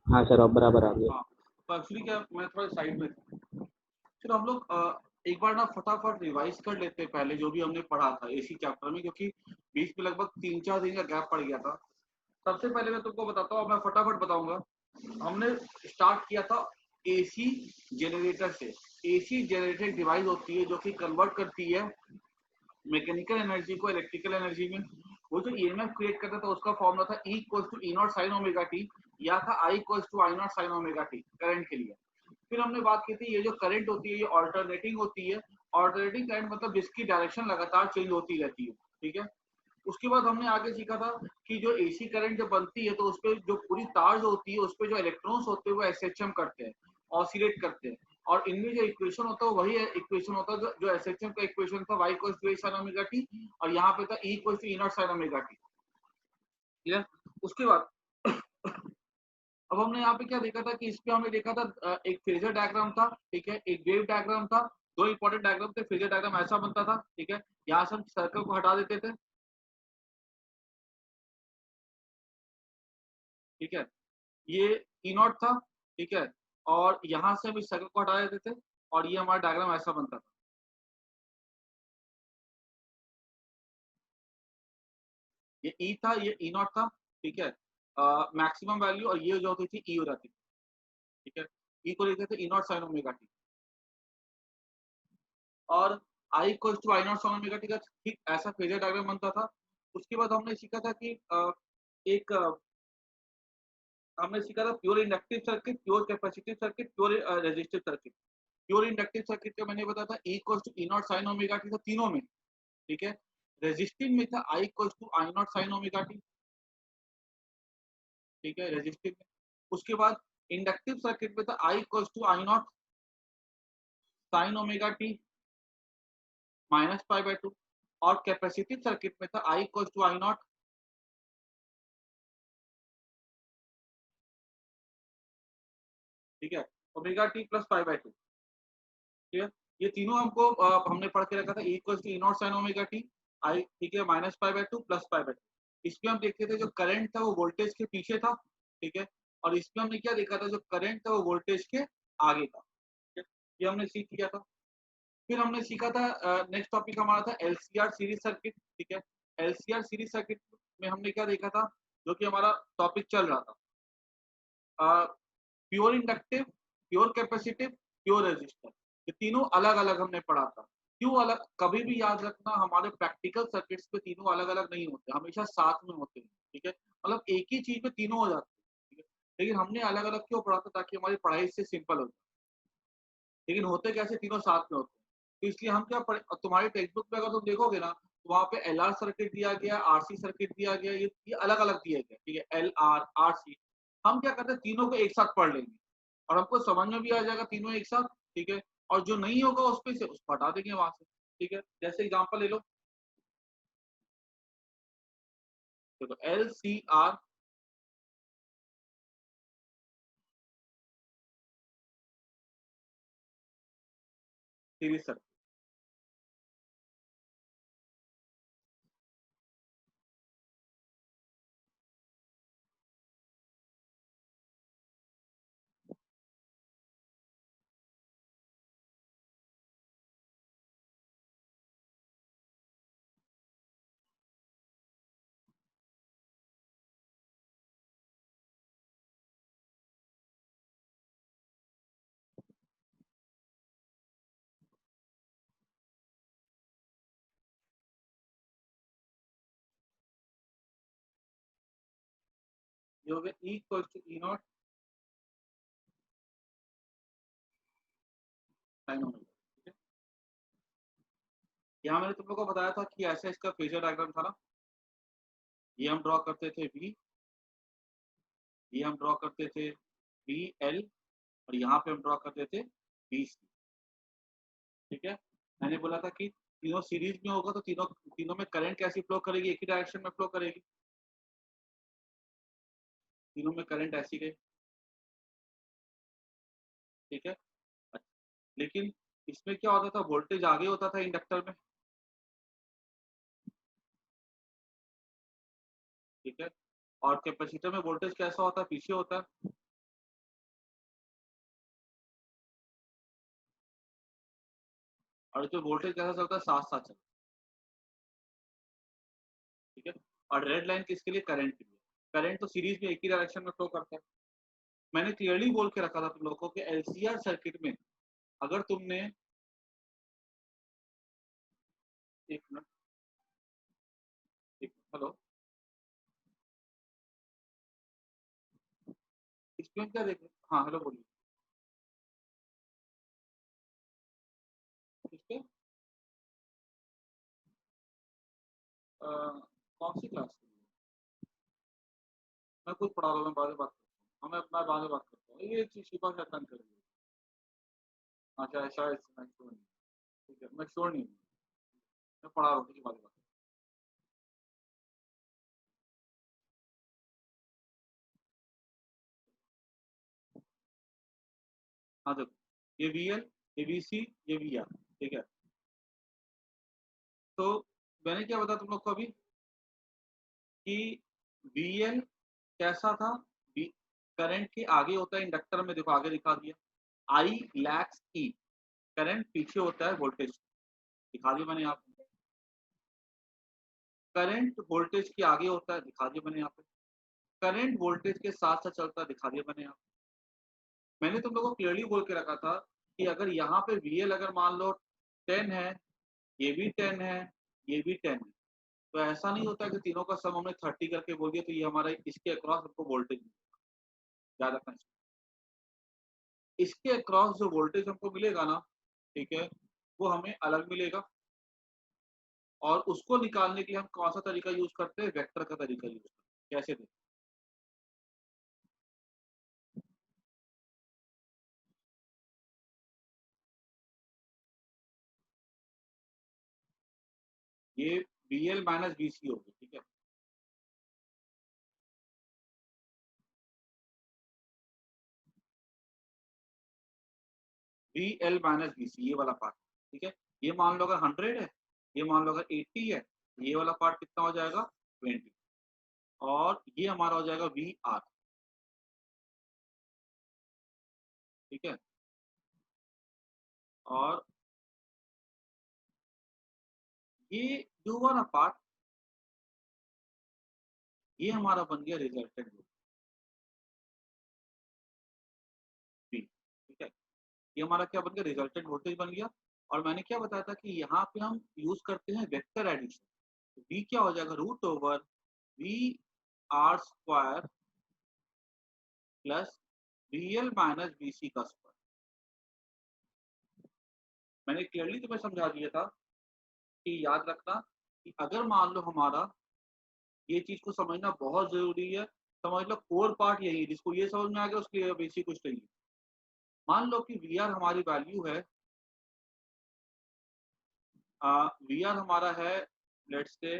हाँ सर, अब बराबर आ गया। हाँ, तो एक्चुअली क्या, मैं थोड़ा साइड में था। फिर हम लोग एक बार ना फटाफट रिवाइज कर लेते हैं पहले जो भी हमने पढ़ा था एसी चैप्टर में, क्योंकि बीच में लगभग 3-4 दिन का गैप पड़ गया था। सबसे पहले मैं तुमको बताता हूँ, मैं फटाफट बताऊंगा। हमने स्टार्ट किया था एसी जनरेटर से। एसी जनरेटर डिवाइस होती है जो कि कन्वर्ट करती है मैकेनिकल एनर्जी को इलेक्ट्रिकल एनर्जी में। वो जो ईएमएफ क्रिएट करता था उसका फॉर्मूला था E equals to E naught sine omega T, या था I equals to I naught sine omega T current के लिए। फिर हमने बात की थी ये जो करंट होती है ये ऑल्टरनेटिंग होती है। ऑल्टरनेटिंग करंट मतलब जिसकी डायरेक्शन लगातार चेंज होती रहती है, ठीक है। उसके बाद हमने आगे सीखा था कि जो एसी करंट जब बनती है तो उस पर जो पूरी तार जो होती है उस पर जो इलेक्ट्रॉन्स होते हैं वो एसएचएम करते हैं, ऑसिलेट करते हैं। और इनमें जो इक्वेशन होता है वही इक्वेशन होता है जो एसएचएम का इक्वेशन था, y equals to sin omega T, और यहाँ पे था E equals to E naught sin omega T, ठीक है। उसके बाद अब हमने यहाँ पे क्या देखा था कि इस पे हमने देखा था एक फेजर डायग्राम था, ठीक है, एक वेव डायग्राम था। दो इंपॉर्टेंट डायग्राम थे। फेजर डायग्राम ऐसा बनता था, ठीक है, यहाँ से हम सर्कल को हटा देते थे, ठीक है, ये ई नॉट था, ठीक है, और यहाँ से हम इस सर्कल को हटा देते थे और ये हमारा डायग्राम ऐसा बनता था। ये ई था, ये ई नॉट था, ठीक है, मैक्सिमम वैल्यू, और ये जो होती थी ई हो जाती थी, ठीक है। ई को लिखते थे E naught sine omega T, और I equals to I naught sine omega t का ठीक ऐसा फेजर डायग्राम बनता था। उसके बाद हमने सीखा था कि एक हमने सीखा था pure inductive circuit, pure capacitive circuit, pure resistive circuit. Pure inductive circuit का मैंने बताया था E equals to E naught sine omega T था तीनों में, ठीक है। रेजिस्टिव में था I equals to I naught sine omega T, ठीक है, रेजिस्टिव में। उसके बाद इंडक्टिव सर्किट में था I equals to I naught sine omega T minus pi by 2, और कैपेसिटिव सर्किट में था I equals to I naught, ठीक है, omega T plus pi by 2, ठीक है। ये तीनों हमको हमने पढ़ के रखा था। E equals to E naught sine omega t, I, ठीक है, minus pi by 2 plus pi by 2। इसमें हम देखते थे जो करंट था वो वोल्टेज के पीछे था, ठीक है, और इसमें हमने क्या देखा था जो करंट था वो वोल्टेज के आगे था, ठीक है। ये हमने सीख लिया था। फिर हमने सीखा था नेक्स्ट टॉपिक हमारा था एलसीआर सीरीज सर्किट, ठीक है। एलसीआर सीरीज सर्किट में हमने क्या देखा था, जो कि हमारा टॉपिक चल रहा था, pure inductive, pure capacitive, pure resistor. ये तीनों अलग अलग हमने पढ़ा था। क्यों अलग, कभी भी याद रखना हमारे प्रैक्टिकल सर्किट्स पे तीनों अलग अलग नहीं होते, हमेशा साथ में होते हैं, ठीक है। मतलब एक ही चीज में तीनों हो जाते हैं, ठीक है। लेकिन हमने अलग अलग क्यों पढ़ा था, ताकि हमारी पढ़ाई इससे सिंपल हो जाए। लेकिन होते कैसे, तीनों साथ में होते हैं। तो इसलिए हम क्या पढ़े, तुम्हारी टेक्स्ट बुक में अगर तुम देखोगे ना तो वहाँ पे एल आर सर्किट दिया गया, आरसी सर्किट दिया गया, ये अलग अलग दिया गया, ठीक है, एल आर आर सी। हम क्या करते हैं, तीनों को एक साथ पढ़ लेंगे और हमको समझ में भी आ जाएगा तीनों एक साथ, ठीक है। और जो नहीं होगा उस पे से उसको हटा देंगे वहां से, ठीक है। जैसे एग्जांपल ले लो, देखो L C R series circuit, ये हो गया E equal to E naught sine omega, ठीक है। यहाँ मैंने तुम लोग को बताया था कि ऐसे इसका फेजर डायग्राम था ना, ये हम ड्रॉ करते थे वी, ये हम ड्रॉ करते थे बी एल, और यहाँ पे हम ड्रॉ करते थे बी सी, ठीक है। मैंने बोला था कि तीनों सीरीज में होगा तो तीनों तीनों में करंट कैसी फ्लो करेगी, एक ही डायरेक्शन में फ्लो करेगी, तीनों में करंट ऐसी गई, ठीक है। अच्छा, लेकिन इसमें क्या होता था, वोल्टेज आगे होता था इंडक्टर में, ठीक है, और कैपेसिटर में वोल्टेज कैसा होता है, पीछे होता है, और जो वोल्टेज कैसा चलता है, साथ साथ चलता है, ठीक है। और रेड लाइन किसके लिए, करंट के लिए। करंट तो सीरीज में एक ही डायरेक्शन में फ्लो करता है। मैंने क्लियरली बोल के रखा था तुम लोगों को कि एलसीआर सर्किट में अगर तुमने, एक मिनट, हेलो, इसमें क्या देख, हाँ हेलो बोलिए, इस पे कौन सी क्लास के लिए, मैं खुद पढ़ा रहा हूँ, मैं बाद में बात करता हूँ, हाँ मैं अपना बाद में बात करता हूँ, ये चीज शिपा से अटेंड कर ली। अच्छा शायद मैं श्योर नहीं, ठीक है मैं श्योर नहीं हूँ, मैं पढ़ा रहा हूँ, ठीक है बाद में बात। हाँ देखो, ये वी एल, ये वी सी, ये वी आर, ठीक है। तो मैंने क्या बताया तुम लोग को अभी कि वी एल कैसा था, करंट के आगे होता है इंडक्टर में, देखो आगे दिखा दिया, आई लैक्स ई, करंट पीछे होता है वोल्टेज, दिखा दिया मैंने यहाँ पे। करंट वोल्टेज के आगे होता है, दिखा दिया मैंने यहाँ पे। करंट वोल्टेज के साथ साथ चलता है, दिखा दिया मैंने यहाँ पे। मैंने तुम लोगों को क्लियरली बोल के रखा था कि अगर यहाँ पे वीएल अगर मान लो 10 है, ये भी 10 है, ये भी 10 है, तो ऐसा नहीं होता कि तीनों का सम हमने 30 करके बोल दिया तो ये हमारा इसके अक्रॉस हमको वोल्टेज, याद रखना चाहिए। इसके अक्रॉस जो वोल्टेज हमको मिलेगा ना, ठीक है, वो हमें अलग मिलेगा। और उसको निकालने के लिए हम कौन सा तरीका यूज करते हैं, वेक्टर का तरीका यूज करते हैं। कैसे देखते हैं? ये V L minus V C होगी, ठीक है। V L minus V C, ये वाला पार्ट, ठीक है। ये मान लो अगर 100 है, ये मान लो अगर 80 है, ये वाला पार्ट कितना हो जाएगा, 20, और ये हमारा हो जाएगा वी आर, ठीक है। और ये जो हुआ ना पार्ट, ये हमारा बन गया रिजल्टेंट बी, ठीक है। ये हमारा क्या बन गया, रिजल्टेंट वोल्टेज बन गया। और मैंने क्या बताया था कि यहाँ पे हम यूज करते हैं वेक्टर एडिशन, तो v क्या हो जाएगा, root over V R square plus V L minus V C का स्क्वायर। मैंने क्लियरली तुम्हें समझा दिया था कि याद रखना कि अगर मान लो हमारा, ये चीज को समझना बहुत जरूरी है, समझ लो कोर पार्ट यही है, जिसको ये समझ में आ गया उसके लिए बेसिक कुछ नहीं है। मान लो कि वी आर हमारी वैल्यू है, वी आर हमारा है, लेट्स से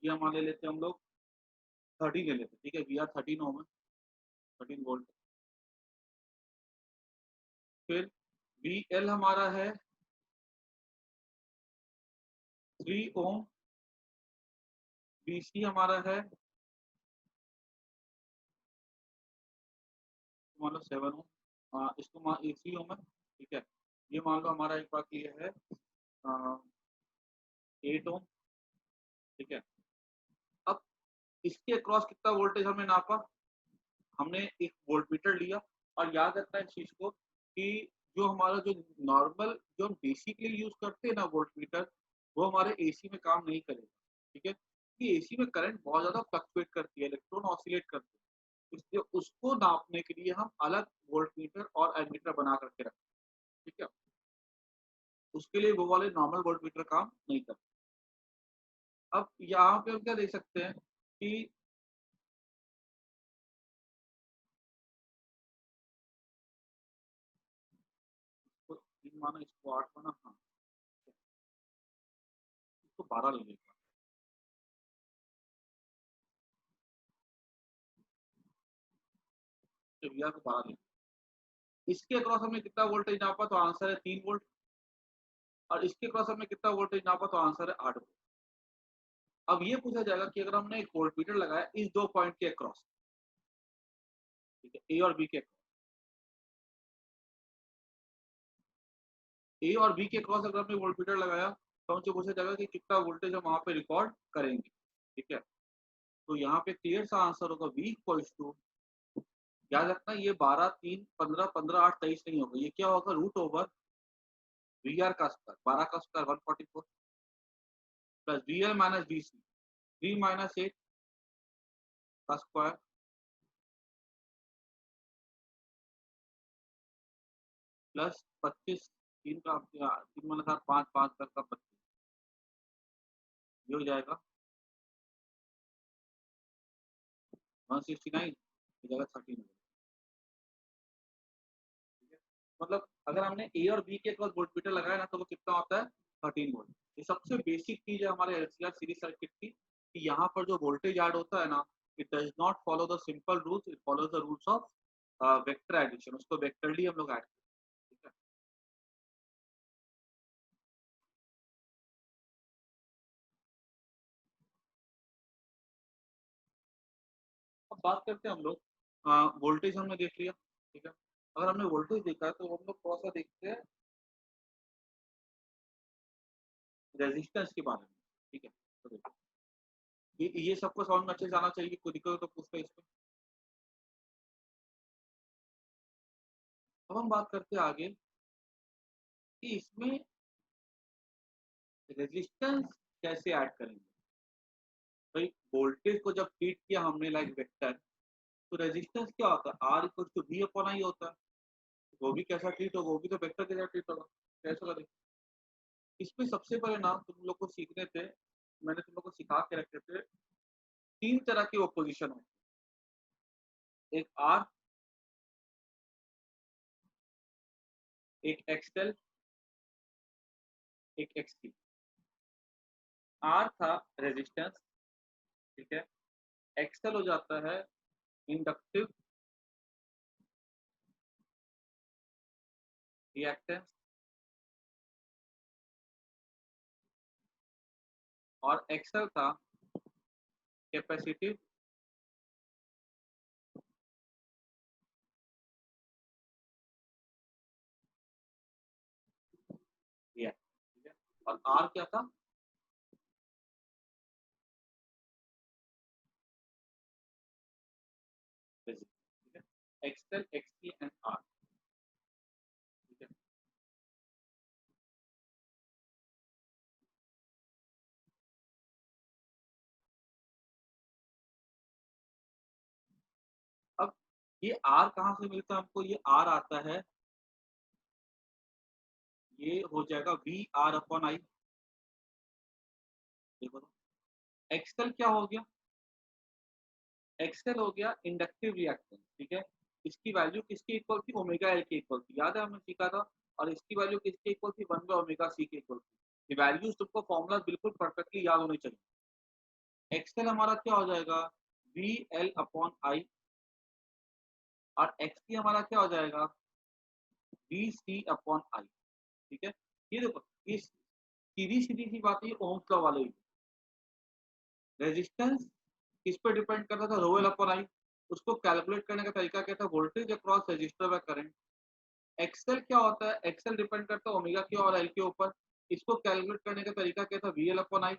ये हमारे ले लेते हैं हम लोग, 13 ले लेते हैं, ठीक है। वी आर 13 ओम है, 13 वोल्ट। फिर वी एल हमारा है 3 ओम, बी सी हमारा है मान लो 7 ओम, इसको मान 3 ओम है, ठीक है। ये मान लो हमारा एक बात ये है 8 ओम, ठीक है। अब इसके अक्रॉस कितना वोल्टेज हमने नापा, हमने एक वोल्टमीटर लिया। और याद रखना इस चीज को कि जो हमारा जो नॉर्मल जो हम डीसी के लिए यूज करते हैं ना वोल्टमीटर, वो हमारे एसी में काम नहीं करेगा, ठीक है। कि एसी में करंट बहुत ज्यादा फ्लक्चुएट करती है, इलेक्ट्रॉन ऑसिलेट करते हैं, इसलिए उसको नापने के लिए हम अलग वोल्टमीटर और एमीटर बना करके रखते हैं, ठीक है। उसके लिए वो वाले नॉर्मल वोल्टमीटर काम नहीं करते। अब यहाँ पे हम क्या देख सकते हैं कि माना इसको 8 माना, हाँ इसको 12 ले लेगा, तो भैया को 12 ले। इसके अक्रॉस हमने कितना वोल्टेज नापा, तो आंसर है 3 वोल्ट। और इसके क्रॉस हमने कितना वोल्टेज नापा, तो आंसर है 8 वोल्ट। अब ये पूछा जाएगा कि अगर हमने एक वोल्टमीटर लगाया इस दो पॉइंट के अक्रॉस, ठीक है, ए और बी के क्रॉस अगर हमने वोल्टमीटर लगाया तो हमसे पूछा जाएगा कि कितना वोल्टेज हम वहां पे रिकॉर्ड करेंगे। ठीक है, तो यहाँ पे क्लियर सा आंसर होगा V इक्वल्स टू, याद रखना ये 12 3 15 15 8 23 नहीं होगा, ये क्या होगा, रूट ओवर VR का स्क्वायर, 12 का square 144 plus VL minus VC 3 minus 8 का स्क्वायर प्लस 25 3 का 3 माइनस 8 5 5 का 25, ये हो जाएगा 169, हो जाएगा 13। मतलब अगर हमने ए और बी के क्रॉस वोल्टमीटर लगाया ना तो वो कितना होता है, 13 वोल्ट। ये सबसे बेसिक चीज है हमारे एलसीआर सीरीज सर्किट की, कि यहाँ पर जो वोल्टेज ऐड होता है ना, it does not follow the simple rules, it follows the rules of vector addition, उसको वेक्टरली हम लोग ऐड करते हैं। ठीक है, अब बात करते हैं हम लोग, वोल्टेज हमने देख लिया। ठीक है, अगर हमने वोल्टेज देखा है तो हम लोग थोड़ा सा देखते हैं रेजिस्टेंस के बारे में। ठीक है, तो देखो ये सबको समझ में अच्छे से आना चाहिए, कोई दिक्कत हो तो पूछते हैं इसमें। अब हम बात करते हैं आगे कि इसमें रेजिस्टेंस कैसे ऐड करेंगे। भाई वोल्टेज को जब ट्रीट किया हमने लाइक वेक्टर, तो रेजिस्टेंस क्या होता है, R equal to V upon I होता है। वो भी कैसा ट्रीट होगा, वो भी तो वेक्टर के साथ ट्रीट होगा। कैसे होगा देखो, इसमें सबसे पहले नाम तुम लोग को सीखने थे, मैंने तुम लोग को सिखा के रखे थे, तीन तरह की ओपोजिशन होती है, एक आर, एक एक्सएल, एक एक्सटी। आर था रेजिस्टेंस, ठीक है, एक्सएल हो जाता है इंडक्टिव रिएक्टेंस, और एक्सएल था कैपेसिटिव रिएक्टेंस। ठीक है, और आर क्या था, रेजिस्टेंस। ठीक है, एक्सएल एक्सटी एंड आर। ठीक है, अब ये आर कहाँ से मिलता है हमको, ये आर आता है, ये हो जाएगा वी आर अपॉन आई। देखो तो एक्सएल क्या हो गया, एक्सएल हो गया इंडक्टिव रिएक्टेंस। ठीक है, इसकी वैल्यू किसके इक्वल थी, ओमेगा एल के इक्वल थी, याद है हमने सीखा था। और इसकी वैल्यू किसके इक्वल थी, 1/ओमेगा सी के इक्वल थी। ये वैल्यूज तुमको फॉर्मूला बिल्कुल परफेक्टली याद होने चाहिए। एक्सएल हमारा क्या हो जाएगा, वी एल अपॉन आई, और एक्सटी हमारा क्या हो जाएगा, वी सी अपॉन आई। ठीक है, ये देखो इस सीधी सीधी सी बात है, ओम्स लॉ वाले। रेजिस्टेंस किस पे डिपेंड करता था, रो एल अपॉन आई। उसको कैलकुलेट करने का तरीका क्या था, voltage across register by current. XL क्या होता है, एक्सएल डिपेंड करता है ओमेगा के और एल के ऊपर। इसको कैलकुलेट करने का तरीका क्या था, V L upon I.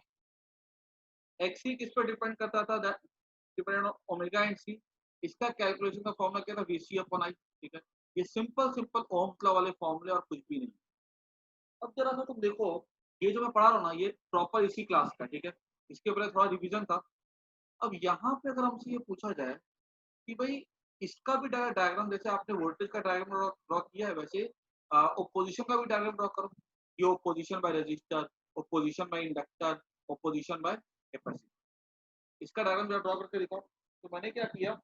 X C किस पर डिपेंड करता था, depend on omega and C. इसका कैलकुलेशन का फॉर्मूला क्या था, वीसी अपॉन आई। ठीक है, ये सिंपल सिंपल ओम्स लॉ वाले फॉर्मूले और कुछ भी नहीं। अब जरा सा तुम देखो, ये जो मैं पढ़ा रहा हूँ ना, ये प्रॉपर इसी क्लास का। ठीक है, इसके ऊपर थोड़ा रिविजन था। अब यहाँ पे अगर हमसे ये पूछा जाए कि भाई इसका भी डायग्राम, जैसे आपने वोल्टेज का डायग्राम ड्रॉ किया है, वैसे ओपोजिशन का भी डायग्राम ड्रॉ करो। ये opposition by resistor, opposition by inductor, opposition by capacitor. इसका डायग्राम जरा ड्रॉ करके दिखाओ। तो मैंने क्या किया,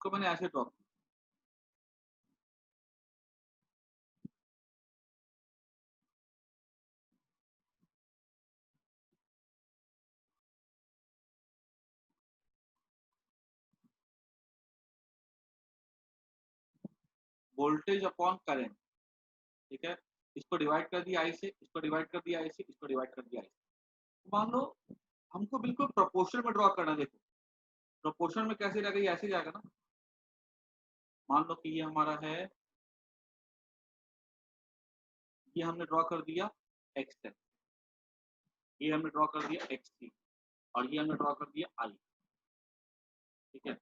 तो मैंने ऐसे ड्रॉ किया, वोल्टेज अपॉन करंट। ठीक है, इसको डिवाइड कर दिया आई से, इसको डिवाइड कर दिया आई से, इसको डिवाइड कर दिया आई से। मान लो हमको बिल्कुल प्रोपोर्शनल में ड्रॉ करना है। देखो प्रोपोर्शन में कैसे रहेगा, ये ऐसे जाएगा ना। मान लो कि ये हमारा है, ये हमने ड्रॉ कर दिया एक्स, ये हमने ड्रॉ कर दिया एक्स थी, और ये हमने ड्रॉ कर दिया आई। ठीक है,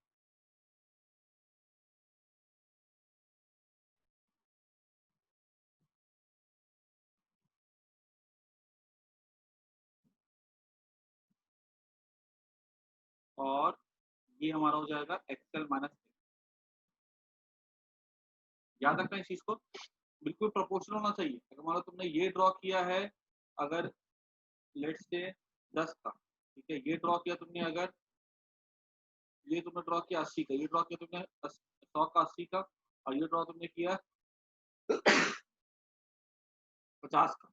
और ये हमारा हो जाएगा एक्सएल माइनस। याद रखना इस चीज को, बिल्कुल प्रोपोर्शनल होना चाहिए। अगर मान लो तुमने ये ड्रॉ किया है, अगर लेट्स से 10 का, ठीक है, ये ड्रॉ किया तुमने, अगर ये तुमने ड्रॉ किया 80 का, ये ड्रॉ किया तुमने 100 का, 80 का, और ये ड्रॉ तुमने किया 50 का।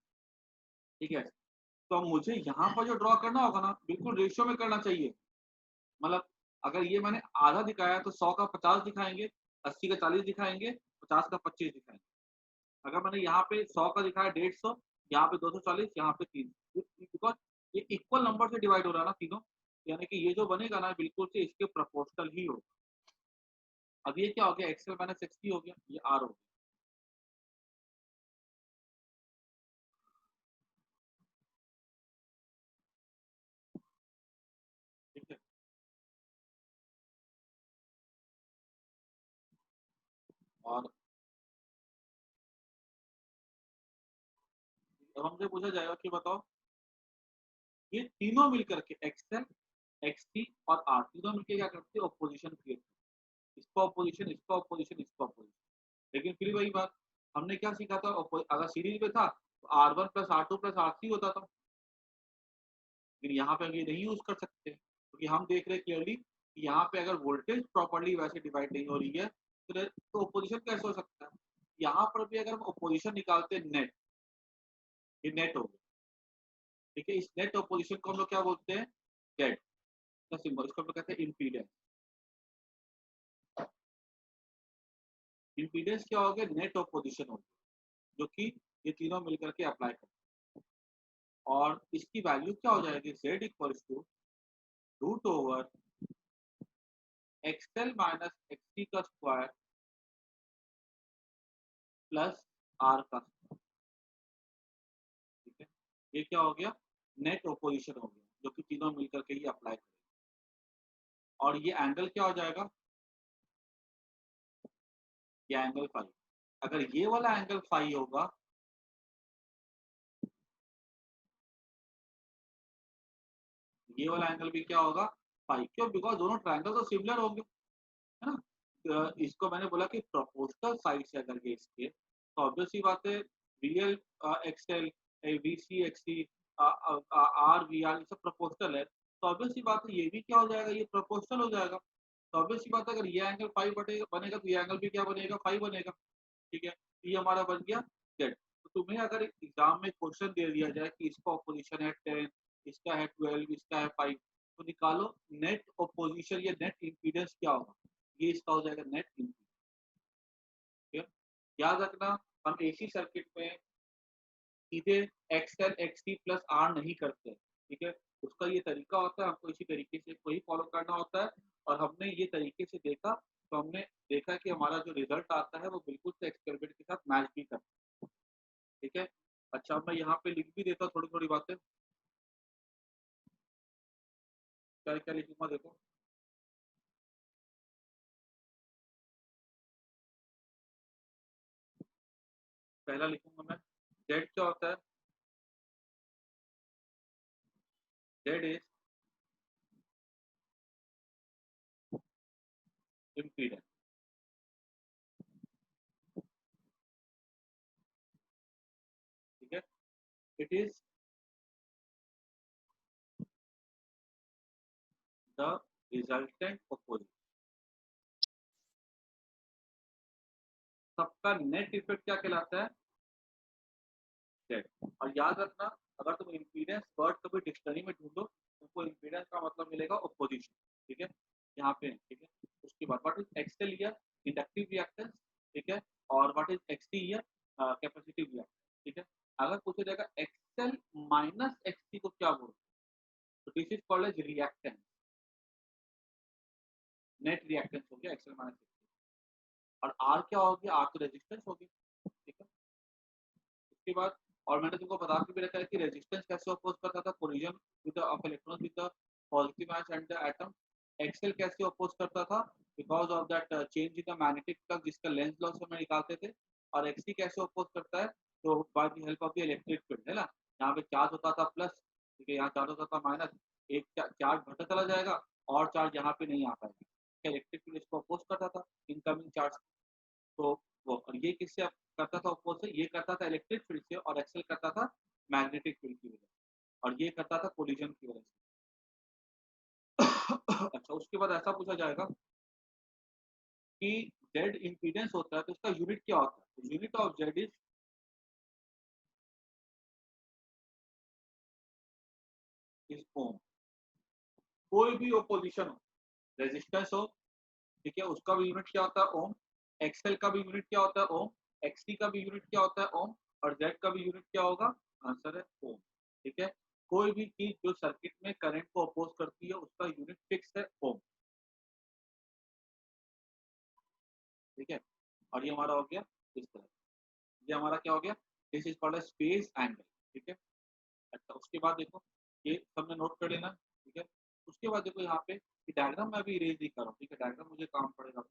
ठीक है, तो अब मुझे यहाँ पर जो ड्रॉ करना होगा ना, बिल्कुल रेशियो में करना चाहिए। मतलब अगर ये मैंने आधा दिखाया तो 100 का 50 दिखाएंगे, 80 का 40 दिखाएंगे, 50 का 25 दिखाएंगे। अगर मैंने यहाँ पे 100 का दिखाया 150, यहाँ पे 240, यहाँ पे 300, बिकॉज ये इक्वल नंबर से डिवाइड हो रहा है ना तीनों, यानी कि ये जो बनेगा ना बिल्कुल से इसके प्रोपोर्शनल ही होगा। अब ये क्या हो गया, एक्सएल माइनस एक्सटी हो गया, ये आर हो गया। ठीक है, और अब हमसे पूछा जाएगा कि बताओ ये तीनों मिलकर के एक्सएल, एक्सटी और आर तीनों मिलकर क्या करते हैं, ऑपोजिशन क्रिएट, इसका ऑपोजिशन, इसका ऑपोजिशन, इसका ऑपोजिशन। लेकिन फिर वही बात, हमने क्या सीखा था, अगर सीरीज में था तो R1 plus R2 plus R3 होता था। लेकिन यहाँ पे हम ये नहीं यूज कर सकते, क्योंकि हम देख रहे हैं क्लियरली कि यहाँ पे अगर वोल्टेज प्रॉपर्ली वैसे डिवाइड नहीं हो रही है तो ओपोजिशन कैसे हो सकता है। यहाँ पर भी अगर हम ओपोजिशन निकालते हैं नेट, ये नेट हो गया। ठीक है, इस नेट ओपोजिशन को हम लोग क्या बोलते हैं, जेड का सिंबल, इसको हम लोग कहते हैं इम्पीडेंस। इम्पीडेंस क्या हो गया, नेट ओपोजिशन हो गया, जो कि ये तीनों मिलकर के अप्लाई करते हैं। और इसकी वैल्यू क्या हो जाएगी, Z equals to root over X L minus X C का स्क्वायर प्लस आर का। ठीक है, ये क्या हो गया, नेट ओपोजिशन हो गया, जो कि तीनों मिलकर के ही अप्लाई करेंगे। और ये एंगल क्या हो जाएगा, ये एंगल फाई। अगर ये वाला एंगल फाई होगा, ये वाला एंगल भी क्या होगा, फाई। क्यों, बिकॉज दोनों ट्रायंगल तो सिमिलर होंगे, है ना। इसको मैंने बोला कि प्रोपोर्शनल साइड से अगर ये इसके, तो ऑब्वियस सी बात है, real X L, V C X C, R V R, ये सब प्रोपोर्शनल है, तो ऑब्वियस सी बात है ये भी क्या हो जाएगा, ये प्रोपोर्शनल हो जाएगा। तो ऑब्वियस सी बात है, अगर ये एंगल फाइव बनेगा तो ये एंगल भी क्या बनेगा, फाइव बनेगा। ठीक है, तो ये हमारा बन गया जेड। तो तुम्हें अगर एग्जाम में क्वेश्चन दे दिया जाए कि इसका ऑपोजिशन है 10, इसका है 12, इसका है 5, तो निकालो नेट ऑपोजिशन या नेट इम्पीडेंस क्या होगा, ये इसका हो जाएगा नेट इम्पीडेंस। ठीक है, याद रखना, हम एसी सर्किट में सीधे एक्सएल एक्सटी प्लस आर नहीं करते। ठीक है, उसका ये तरीका होता है, हमको इसी तरीके से वही फॉलो करना होता है। और हमने ये तरीके से देखा, तो हमने देखा कि हमारा जो रिजल्ट आता है वो बिल्कुल से एक्सपेरिमेंट के साथ मैच भी करता है। ठीक है, अच्छा मैं यहाँ पे लिख भी देता हूँ थोड़ी थोड़ी बातें, क्या क्या लिखूंगा देखो। पहला लिखूंगा मैं, जेड क्या होता है, जेड इज इम्पीडेंस। ठीक है, it is the resultant opposite, सबका नेट इफेक्ट क्या कहलाता है, जेड। और याद रखना, अगर तुम इम्पीडेंस वर्ड कभी डिक्शनरी में ढूंढो, तुमको इम्पीडेंस का मतलब मिलेगा ऑपोजिशन। ठीक है, यहाँ पे। ठीक है, उसके बाद what is X L here, inductive reactance. ठीक है, और what is X C here, capacitive reactance. ठीक है, अगर पूछा जाएगा एक्सएल माइनस एक्सटी को क्या बोलते हैं, तो this is called as reactance. Net reactance हो गया एक्सएल माइनस एक्सटी, और आर क्या हो गया, आर तो रेजिस्टेंस हो गया, ठीक है। उसके बाद और मैंने तुमको बता के भी रखा है कि रेजिस्टेंस कैसे अपोज करता था, collision with the of electron with the positive charge and the atom. X L कैसे अपोज करता था, because of that change in the magnetic flux जिसका लेंस लॉ से हम निकालते थे। और एक्सी कैसे अपोज करता है, तो by the help of the electric field, है ना। यहाँ पे चार्ज होता था प्लस, ठीक है, यहाँ चार्ज होता था माइनस, एक चार्ज बढ़ता चला जाएगा और चार्ज यहाँ पे नहीं आ पाएगा, इलेक्ट्रिक फील्ड इसको अपोज करता था इनकमिंग चार्ज। तो वो, और ये किससे करता था अपोज से, ये करता था इलेक्ट्रिक फील्ड से, और एक्सेल करता था मैग्नेटिक फील्ड की वजह से, और ये करता था कोलिजन की वजह से। अच्छा, उसके बाद ऐसा पूछा जाएगा कि जेड इम्पीडेंस होता है तो उसका यूनिट क्या होता है, यूनिट ऑफ जेड इज ओम। कोई भी ओपोजिशन हो, रेजिस्टेंस हो, ठीक है, उसका भी यूनिट क्या होता है, ओम। एक्सएल का भी यूनिट क्या होता है, ओम। एक्सटी का भी यूनिट क्या होता है, ओम। और जेड का भी यूनिट क्या होगा, आंसर है ओम, ठीक है। कोई भी चीज जो सर्किट में करंट को अपोज करती है उसका यूनिट फिक्स है ओम, ठीक है। और ये हमारा हो गया इस तरह, ये हमारा क्या हो गया, this is called space angle, ठीक है। अच्छा, उसके बाद देखो, ये सबने नोट कर लेना, ठीक है। उसके बाद देखो यहाँ पे डायग्राम में अभी इरेज नहीं कर रहा हूँ, ठीक है, डायग्राम मुझे काम पड़ेगा।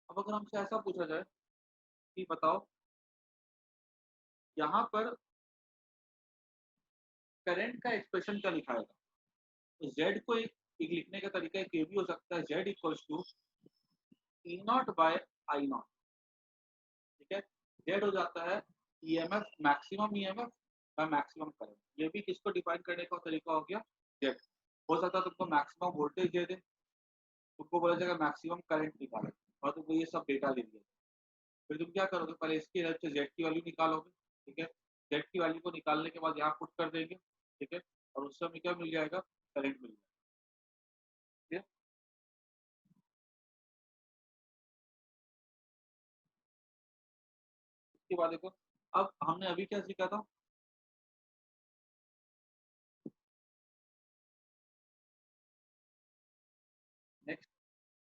अब अगर हमसे ऐसा पूछा जाए कि बताओ यहाँ पर करंट का एक्सप्रेशन क्या लिखाएगा, तो जेड को एक लिखने का तरीका एक ये भी हो सकता है, Z equals to E naught by I naught, ठीक है। जेड हो जाता है EMF, maximum EMF by maximum current, ये भी किसको डिफाइन करने का तरीका हो गया, जेड। हो सकता है तुमको मैक्सिमम वोल्टेज दे दे, तुमको बोला जाएगा मैक्सिमम करंट निकालो, और तुमको ये सब डेटा दे दिया, फिर तुम क्या करोगे, पहले इसकी हेल्प से जेड की वैल्यू निकालोगे, ठीक है। जेड की वैल्यू को निकालने के बाद यहाँ पुट कर देंगे, ठीक है, और उससे हमें क्या मिल जाएगा, करंट मिल जाएगा, ठीक है। इसके बाद देखो, अब हमने अभी क्या सीखा था, नेक्स्ट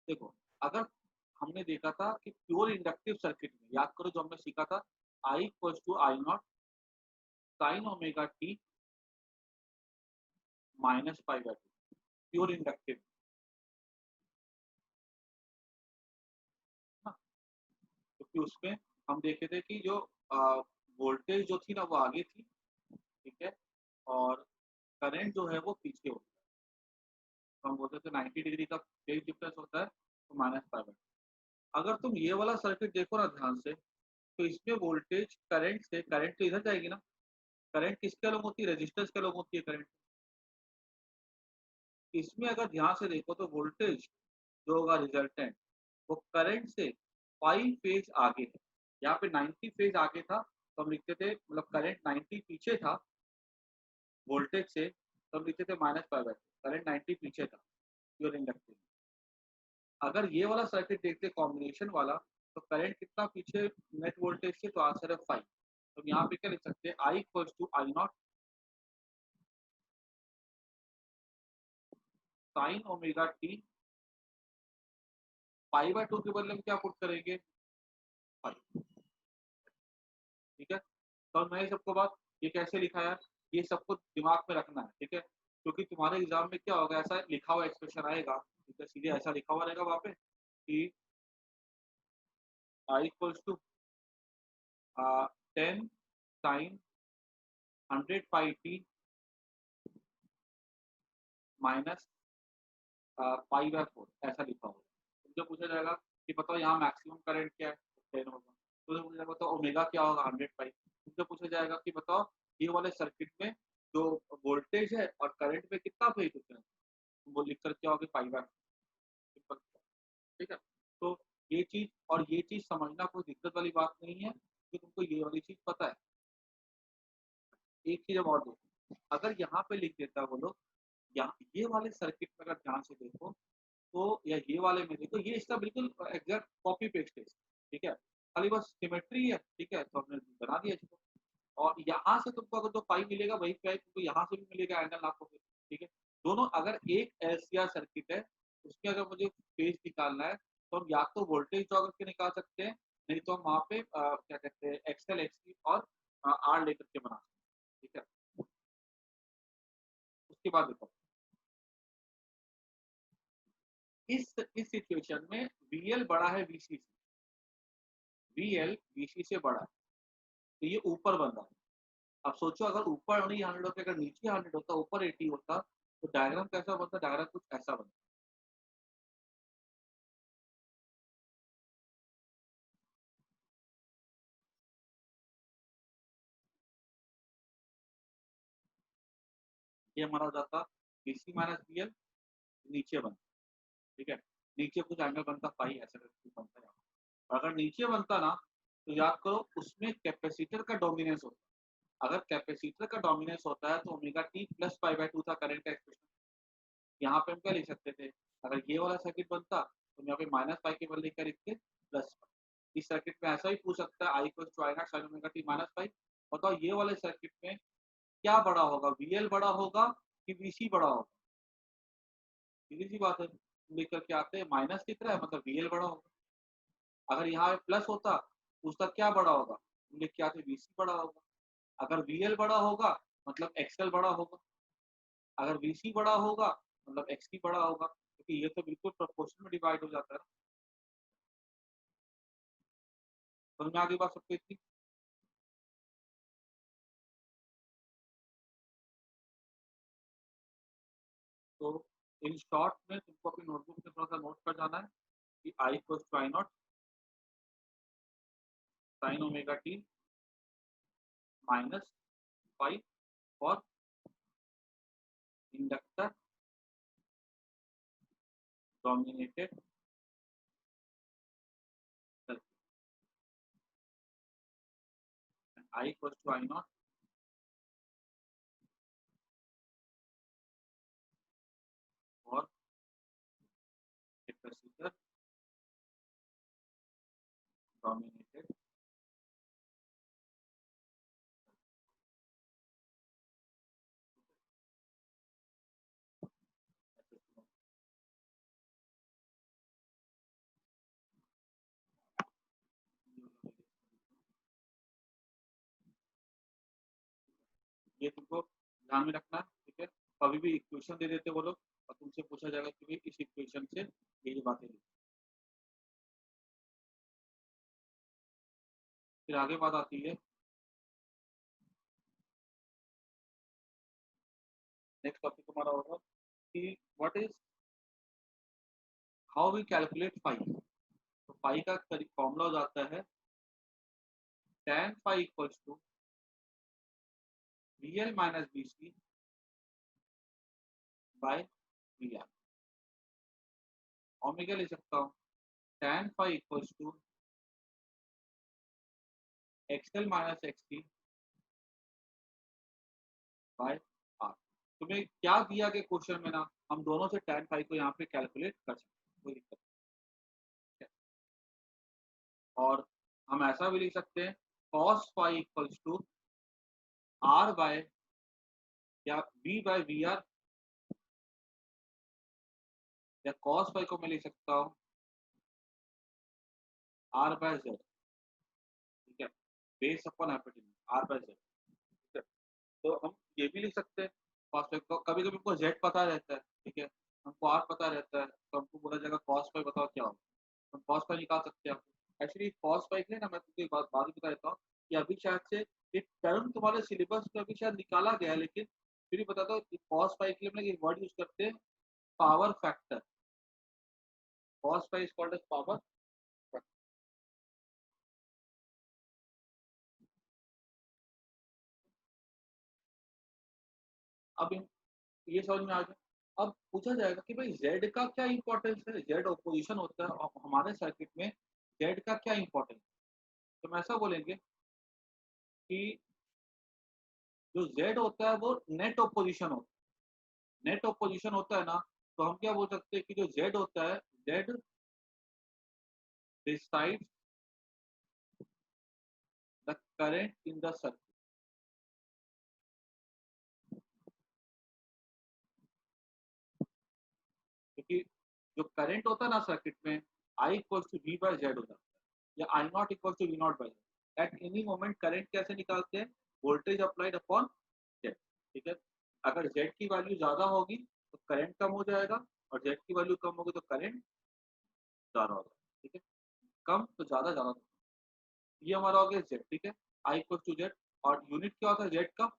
देखो, अगर हमने देखा था कि प्योर इंडक्टिव सर्किट में, याद करो जो हमने सीखा था, I equal to I naught sine omega T minus pi by two, pure inductive, ना। क्योंकि उसमें हम देखे थे कि जो वोल्टेज जो थी ना वो आगे थी, ठीक है, और करंट जो है वो पीछे होता है, तो हम बोलते थे 90 डिग्री का फेज डिफरेंस होता है, तो माइनस पाई बाय। अगर तुम ये वाला सर्किट देखो ना ध्यान से, तो इसमें वोल्टेज करंट से, करंट तो इधर जाएगी ना, करंट किसके अलग होती है, रेजिस्टेंस के अलग होती है करंट। इसमें अगर ध्यान से देखो तो वोल्टेज जो होगा रिजल्टेंट, वो करंट से 5 फेज आगे है। यहाँ पे 90 फेज आगे था, तो हम लिखते थे, मतलब करंट 90 पीछे था वोल्टेज से, तो हम लिखते थे माइनस पाई बाय, करंट 90 पीछे था प्योर इंडक्टिव। अगर ये वाला सर्किट देखते कॉम्बिनेशन वाला, तो करंट कितना पीछे नेट वोल्टेज से, तो आंसर है 5। तो यहाँ पे क्या लिख सकते हैं, I equals to I naught sine omega t, pi by two के बदले में क्या पुट करेंगे, 5, ठीक है। तो मैं सबको बात, ये कैसे लिखा है, ये सबको दिमाग में रखना है, ठीक है, क्योंकि तुम्हारे एग्जाम में क्या होगा, ऐसा लिखा हुआ एक्सप्रेशन आएगा, ठीक है, सीधे ऐसा लिखा हुआ रहेगा वहाँ पे कि I equals to 10 sine 100 pi t minus pi by 4, ऐसा लिखा होगा। तुमसे पूछा जाएगा कि बताओ यहाँ मैक्सिमम करंट क्या है, 10 होगा। तुमसे पूछा जाएगा बताओ ओमेगा क्या होगा, 100 पाई। तुमसे पूछा जाएगा कि बताओ ये वाले सर्किट में जो वोल्टेज है और करंट में कितना फेज होता है, वो लिख कर क्या होगा, पाई बाय, सिंपल, ठीक है। तो ये चीज, और ये चीज समझना कोई दिक्कत वाली बात नहीं है कि तुमको ये वाली चीज पता है। एक चीज अब और देखो, अगर यहाँ पे लिख देता वो लोग, यहाँ ये वाले सर्किट में अगर ध्यान से देखो, तो या ये वाले में देखो, ये इसका बिल्कुल एग्जैक्ट कॉपी पेस्ट है, ठीक है, खाली बस सिमेट्री है, ठीक है, तो हमने बना दिया इसको। और यहाँ से तुमको अगर जो पाई मिलेगा वही पाई तुमको यहाँ से भी मिलेगा एंगल नापोगे, ठीक है। दोनों अगर एक एलसीआर सर्किट है, उसके अगर मुझे फेज निकालना है तो हम या तो वोल्टेज ड्रॉ करके निकाल सकते हैं, नहीं तो हम वहाँ पे क्या कहते हैं एक्सएल एक्ससी और आर लेकर के बना सकते हैं, ठीक है। उसके बाद देखो इस सिचुएशन में वीएल बड़ा है वीसी से, वीएल वीसी से बड़ा है, तो ये ऊपर बन रहा है। अब सोचो अगर ऊपर नहीं 100 होता, अगर नीचे 100 होता, ऊपर 80 होता, तो डायग्राम कैसा बनता? डायग्राम कुछ ऐसा बनता। ये हमारा हो जाता बीसी माइनस बीएल, नीचे बनता, ठीक है। नीचे कुछ एंगल बनता पाई, ऐसा कुछ बनता है। और अगर नीचे बनता ना, तो याद करो उसमें कैपेसिटर का डोमिनेंस होता। अगर कैपेसिटर का डोमिनेंस होता है तो omega T plus pi by 2 था करंट का एक्सप्रेशन। यहाँ पे हम क्या लिख सकते थे? अगर ये वाला सर्किट बनता तो यहाँ पे माइनस पाई के बदले क्या लिखते? Plus pi. इस सर्किट में ऐसा ही पूछ सकता है, I equal to I naught sine omega T minus pi. बताओ ये वाले सर्किट में क्या बड़ा होगा, वीएल बड़ा होगा कि वीसी बड़ा होगा? सीधी सी बात है, लेकर के आते हैं माइनस दिख रहा है मतलब वीएल बड़ा होगा। अगर यहाँ प्लस होता तो उसका क्या बड़ा होगा? लिख के आते वीसी बड़ा होगा। अगर वीएल बड़ा होगा मतलब एक्सएल बड़ा होगा। अगर वीसी बड़ा होगा मतलब एक्सटी बड़ा होगा, क्योंकि ये तो बिल्कुल प्रोपोर्शनल में डिवाइड हो जाता है। समझ में आ गई बात सबको इतनी? तो इन शॉर्ट में तुमको अपनी नोटबुक में थोड़ा सा नोट कर जाना है कि I equals to I naught sine omega T minus pi for inductor dominated circuit, I equals to I naught for capacitor dominated. ये तुमको ध्यान में रखना, ठीक है। कभी भी इक्वेशन दे देते वो लोग और तुमसे पूछा जाएगा कि भाई इस इक्वेशन से ये बातें लिखो। फिर आगे बात आती है, नेक्स्ट टॉपिक हमारा होगा कि what is how we calculate pi. तो पाई का फॉर्मूला हो जाता है tan pi equals to VL minus BC by VR. Omega ले सकता हूँ tan pi equals to XL minus XT by R. तुम्हें क्या दिया गया क्वेश्चन में ना, हम दोनों से tan पाई को यहाँ पे कैलकुलेट कर सकते हैं, कोई दिक्कत नहीं है। और हम ऐसा भी लिख सकते हैं cos pi equals to R by या वी बाय वी आर, या cos पाई को मैं लिख सकता हूँ आर बाय जेड, ठीक है, base upon hypotenuse R by Z, ठीक है। तो हम ये भी लिख सकते हैं cos पाई को, कभी कभी हमको जेड पता रहता है, ठीक है, हमको आर पता रहता है, तो हमको बोला जाएगा cos पाई बताओ क्या होगा, हम cos पाई निकाल सकते हैं। एक्चुअली cos पाई के लिए ना मैं तुमको एक बात भी बता देता हूँ कि अभी शायद से एक टर्म तुम्हारे सिलेबस में अभी शायद निकाला गया है, लेकिन फिर भी बता दो कि cos पाई के लिए हम लोग एक वर्ड यूज करते हैं power factor. cos pi is called as power factor. अब ये समझ में आ गया। अब पूछा जाएगा कि भाई जेड का क्या इंपॉर्टेंस है, जेड ऑपोजिशन होता है और हमारे सर्किट में जेड का क्या इंपॉर्टेंस है। तो हम ऐसा बोलेंगे कि जो जेड होता है वो नेट ऑपोजिशन होता है। नेट ऑपोजिशन होता है ना, तो हम क्या बोल सकते हैं कि जो जेड होता है, Z decides the current in the circuit. जो करंट होता है ना सर्किट में, I equal to V by Z होता है, या I naught equal to V naught by Z. At any moment current कैसे निकालते हैं, वोल्टेज अप्लाइड अपॉन जेड। ठीक है, अगर जेड की वैल्यू ज्यादा होगी तो करंट कम हो जाएगा, और जेड की वैल्यू कम होगी तो करंट ज्यादा होगा। ठीक है, कम तो ज्यादा, ज्यादा तो, ये हमारा हो गया जेड। ठीक है, I इक्वल टू जेड, और यूनिट क्या होता है जेड का,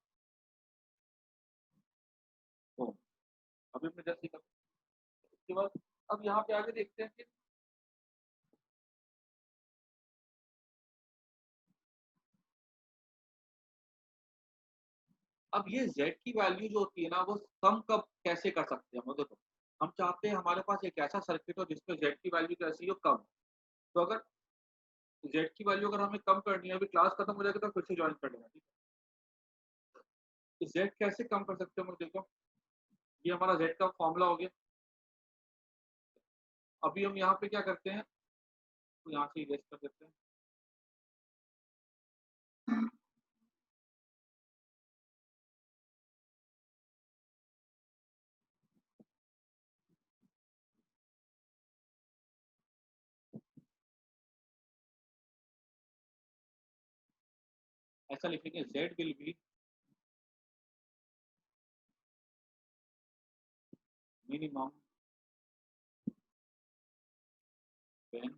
ओम। अभी हमने जैसे सीखा। उसके बाद अब यहाँ पे आगे देखते हैं कि अब ये z की वैल्यू जो होती है ना, वो कम कब कैसे कर सकते हैं हम, देखो हम चाहते हैं हमारे पास एक ऐसा सर्किट हो जिसमें z की वैल्यू कैसी हो, कम। तो अगर z की वैल्यू अगर हमें कम करनी है, अभी क्लास खत्म हो जाएगी तो फिर से ज्वाइन कर लेना। ठीक है, तो z कैसे कम कर सकते हैं हम, देखो ये हमारा z का फॉर्मूला हो गया। अभी हम यहाँ पे क्या करते हैं, तो यहाँ से इरेज कर देते हैं। ऐसा लिखेंगे z will be minimum when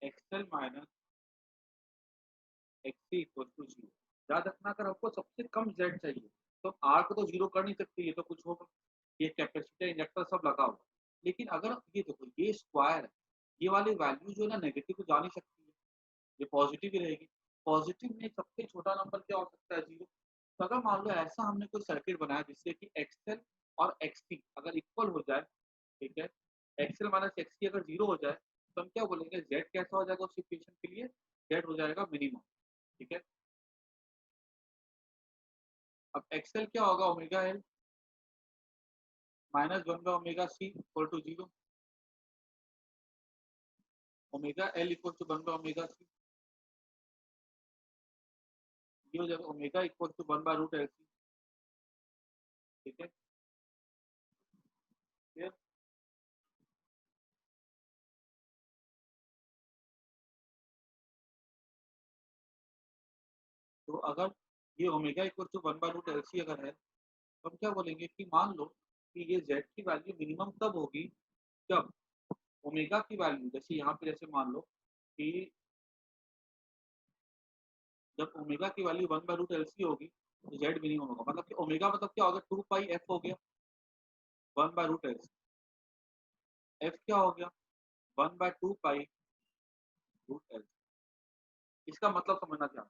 xl minus xc equal to 0। याद रखना, अगर आपको सबसे कम z चाहिए तो r को तो जीरो कर नहीं सकते, ये तो कुछ होगा, ये कैपेसिटर इंडक्टर सब लगा हुआ। लेकिन अगर ये देखो ये स्क्वायर है, ये वाली वैल्यू जो है ना नेगेटिव को जा नहीं सकती है, ये पॉजिटिव ही रहेगी। पॉजिटिव में सबसे छोटा नंबर क्या हो सकता है, जीरो। तो अगर मान लो ऐसा हमने कोई सर्किट बनाया जिससे कि एक्सएल और एक्सटी अगर इक्वल हो जाए, ठीक है, एक्सएल माइनस एक्सटी अगर जीरो हो जाए, तो हम क्या बोलेंगे, जेड कैसा हो जाएगा उस सिचुएशन के लिए, जेड हो जाएगा मिनिमम। ठीक है, अब एक्सएल क्या होगा, omega L minus one by omega C equal to zero, omega L equal to one by omega C, ये हो जाएगा omega equal to one by root L C. ठीक है, फिर तो अगर ये omega equal to one by root L C अगर है, तो हम क्या बोलेंगे कि मान लो कि ये जेड की वैल्यू मिनिमम तब होगी जब ओमेगा की वैल्यू, जैसे यहाँ पे जैसे मान लो कि जब ओमेगा की value one by root L C होगी तो जेड मिनिमम होगा। मतलब कि ओमेगा मतलब क्या होगा, टू पाई एफ हो गया one by root L C, F क्या हो गया one by two pi root L C. इसका मतलब समझना क्या,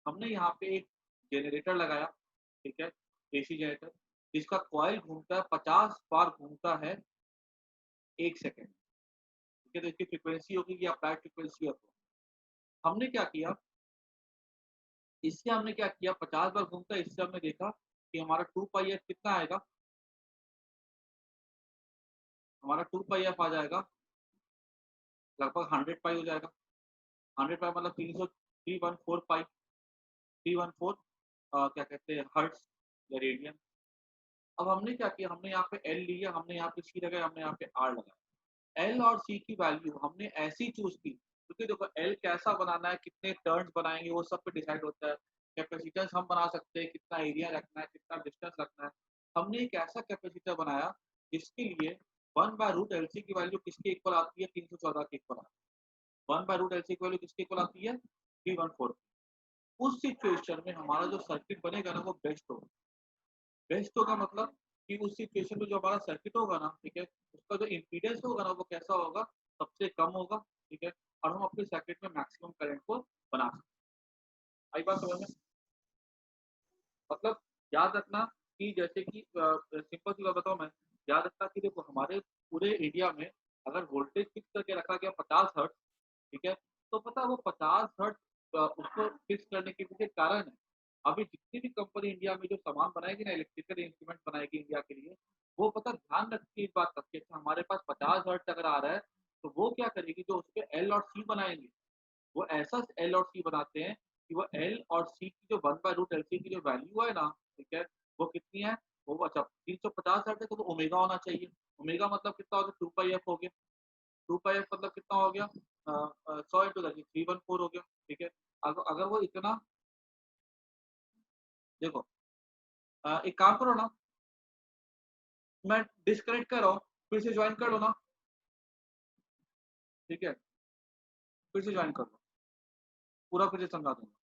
हमने यहाँ पे एक जनरेटर लगाया, ठीक है, एसी जनरेटर, जिसका कॉइल घूमता है 50 बार घूमता है 1 सेकेंड। ठीक है, तो इसकी फ्रीक्वेंसी होगी कि अप्लाइड फ्रीक्वेंसी होगी। हमने क्या किया, इससे हमने क्या किया, 50 बार घूमता है, इससे हमने देखा कि हमारा टू पाई एफ कितना आएगा, हमारा टू पाई एफ आ जाएगा लगभग 100 पाई हो जाएगा। 100 पाई मतलब 314 पाई, 314 क्या कहते हैं हर्ट्स या रेडियन। अब हमने क्या किया, हमने यहाँ पे एल लिया, हमने यहाँ पे सी लगाया, हमने यहाँ पे आर लगाया। एल और सी की वैल्यू हमने ऐसी चूज की, क्योंकि देखो एल कैसा बनाना है, कितने टर्न्स बनाएंगे वो सब पे डिसाइड होता है। कैपेसिटेंस हम बना सकते हैं, कितना एरिया रखना है, कितना डिस्टेंस रखना है। हमने एक ऐसा कैपेसिटर बनाया जिसके लिए one by root L C की वैल्यू किसके इक्वल आती है, 314 के इक्वल आती है। One by root L C की वैल्यू किसके इक्वल आती है, 314। उस सिचुएशन में हमारा जो सर्किट बनेगा ना वो बेस्ट होगा। बेस्ट होगा मतलब कि उस सिचुएशन में जो हमारा सर्किट होगा ना, ठीक है, उसका जो इम्पीडेंस होगा ना वो कैसा होगा, सबसे कम होगा। ठीक है, और हम अपने सर्किट में मैक्सिमम करंट को बना सकते हैं। आई बात समझ में, मतलब याद रखना कि जैसे कि सिंपल सी बात बताऊं मैं, याद रखना कि देखो हमारे पूरे इंडिया में अगर वोल्टेज फिक्स करके रखा गया 50 हर्ट्ज, ठीक है, तो पता वो 50 हर्ट्ज उसको फिक्स करने के पीछे कारण है, अभी जितनी भी कंपनी इंडिया में जो सामान बनाएगी ना, इलेक्ट्रिकल इंस्ट्रूमेंट बनाएगी इंडिया के लिए, वो पता ध्यान रखती इस बात का कि अच्छा हमारे पास 50 हर्ट्ज अगर आ रहा है, तो वो क्या करेगी, जो उस पर एल और सी बनाएंगे, वो ऐसा एल और सी बनाते हैं कि वो एल और सी की जो one by root L C की जो वैल्यू है ना, ठीक है, वो कितनी है, वो अच्छा 350 हर्ट्ज है तो ओमेगा होना चाहिए। ओमेगा मतलब कितना हो गया 2 पाई एफ हो गया। 2 पाई एफ मतलब कितना हो गया 100 इंटू 314 हो गया। ठीक है। अगर वो इतना देखो एक काम करो ना, मैं डिस्कनेक्ट कर रहा हूँ, फिर से ज्वाइन कर लो ना। ठीक है, फिर से ज्वाइन कर लो, पूरा फिर से समझा दूंगा।